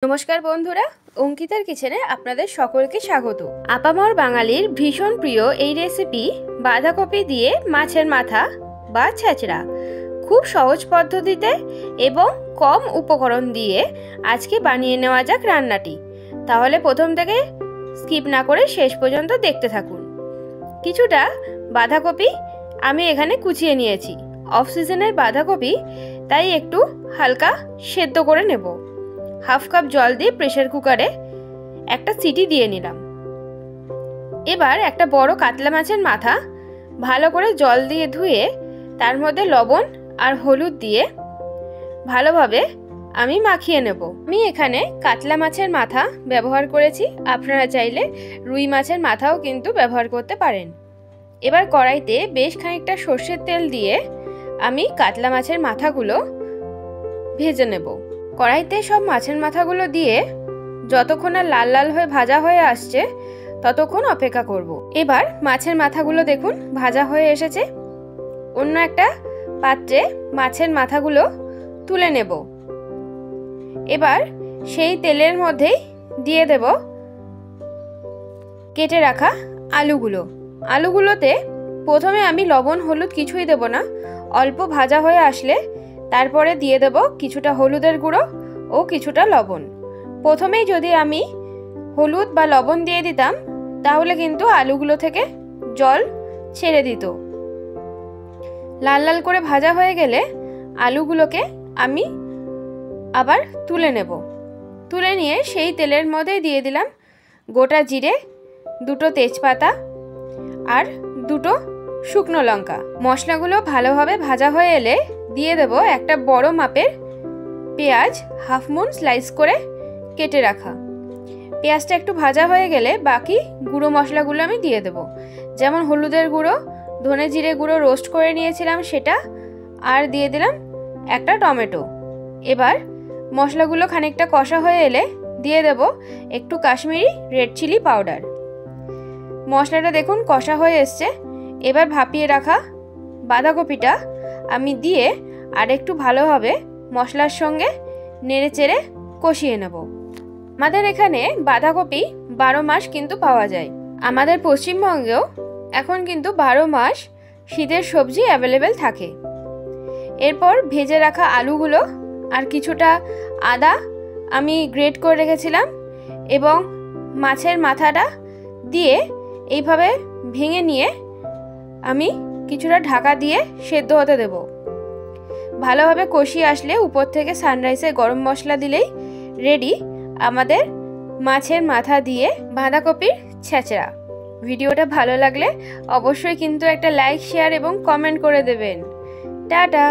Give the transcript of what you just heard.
নমস্কার বন্ধুরা, অঙ্কিতার কিচেনে আপনাদের সকলকে স্বাগত। আপামর বাঙালির ভীষণ প্রিয় এই রেসিপি বাঁধাকপি দিয়ে মাছের মাথা বা ছেঁচড়া খুব সহজ পদ্ধতিতে এবং কম উপকরণ দিয়ে আজকে বানিয়ে নেওয়া যাক রান্নাটি। তাহলে প্রথম থেকে স্কিপ না করে শেষ পর্যন্ত দেখতে থাকুন। কিছুটা বাঁধাকপি আমি এখানে কুচিয়ে নিয়েছি। অফ সিজনের বাঁধাকপি, তাই একটু হালকা সেদ্ধ করে নেব। হাফ কাপ জল দিয়ে প্রেসার কুকারে একটা সিটি দিয়ে নিলাম। এবার একটা বড় কাতলা মাছের মাথা ভালো করে জল দিয়ে ধুয়ে তার মধ্যে লবণ আর হলুদ দিয়ে ভালোভাবে আমি মাখিয়ে নেব। আমি এখানে কাতলা মাছের মাথা ব্যবহার করেছি, আপনারা চাইলে রুই মাছের মাথাও কিন্তু ব্যবহার করতে পারেন। এবার কড়াইতে বেশ খানিকটা সর্ষের তেল দিয়ে আমি কাতলা মাছের মাথাগুলো ভেজে নেব। কড়াইতে সব মাছের মাথাগুলো দিয়ে যতক্ষণ না লাল লাল হয়ে ভাজা হয়ে আসছে ততক্ষণ অপেক্ষা করব। এবার মাছের মাথাগুলো দেখুন ভাজা হয়ে এসেছে। অন্য একটা পাত্রে মাছের মাথাগুলো তুলে নেব। এবার সেই তেলের মধ্যেই দিয়ে দেব কেটে রাখা আলুগুলোতে প্রথমে আমি লবণ হলুদ কিছুই দেব না। অল্প ভাজা হয়ে আসলে তারপরে দিয়ে দেব কিছুটা হলুদের গুঁড়ো ও কিছুটা লবণ। প্রথমেই যদি আমি হলুদ বা লবণ দিয়ে দিতাম তাহলে কিন্তু আলুগুলো থেকে জল ছেড়ে দিত। লাল লাল করে ভাজা হয়ে গেলে আলুগুলোকে আমি আবার তুলে নেব। তুলে নিয়ে সেই তেলের মধ্যে দিয়ে দিলাম গোটা জিরে, দুটো তেজপাতা আর দুটো শুকনো লঙ্কা। মশলাগুলো ভালোভাবে ভাজা হয়ে এলে দিয়ে দেব একটা বড় মাপের পেঁয়াজ, হাফ মুন স্লাইস করে কেটে রাখা। পেঁয়াজটা একটু ভাজা হয়ে গেলে বাকি গুঁড়ো মশলাগুলো আমি দিয়ে দেব, যেমন হলুদের গুঁড়ো, ধনে জিরে গুঁড়ো রোস্ট করে নিয়েছিলাম সেটা, আর দিয়ে দিলাম একটা টমেটো। এবার মশলাগুলো খানিকটা কষা হয়ে এলে দিয়ে দেব একটু কাশ্মীরি রেড চিলি পাউডার। মশলাটা দেখুন কষা হয়ে এসছে। এবার ভাপিয়ে রাখা বাঁধাকপিটা আমি দিয়ে আর একটু ভালোভাবে মশলার সঙ্গে নেড়ে চেড়ে কষিয়ে নেব। আমাদের এখানে বাঁধাকপি 12 মাস কিন্তু পাওয়া যায়। আমাদের পশ্চিমবঙ্গেও এখন কিন্তু 12 মাস শীতের সবজি অ্যাভেলেবেল থাকে। এরপর ভেজে রাখা আলুগুলো আর কিছুটা আদা আমি গ্রেট করে রেখেছিলাম এবং মাছের মাথাটা দিয়ে এইভাবে ভেঙে নিয়ে আমি কিছুটা ঢাকা দিয়ে সেদ্ধ হতে দেব। ভালোভাবে কষিয়ে আসলে উপর থেকে সানরাইসের গরম মশলা দিলেই রেডি আমাদের মাছের মাথা দিয়ে বাঁধাকপির ছেঁচড়া। ভিডিওটা ভালো লাগলে অবশ্যই কিন্তু একটা লাইক, শেয়ার এবং কমেন্ট করে দেবেন। টাটা।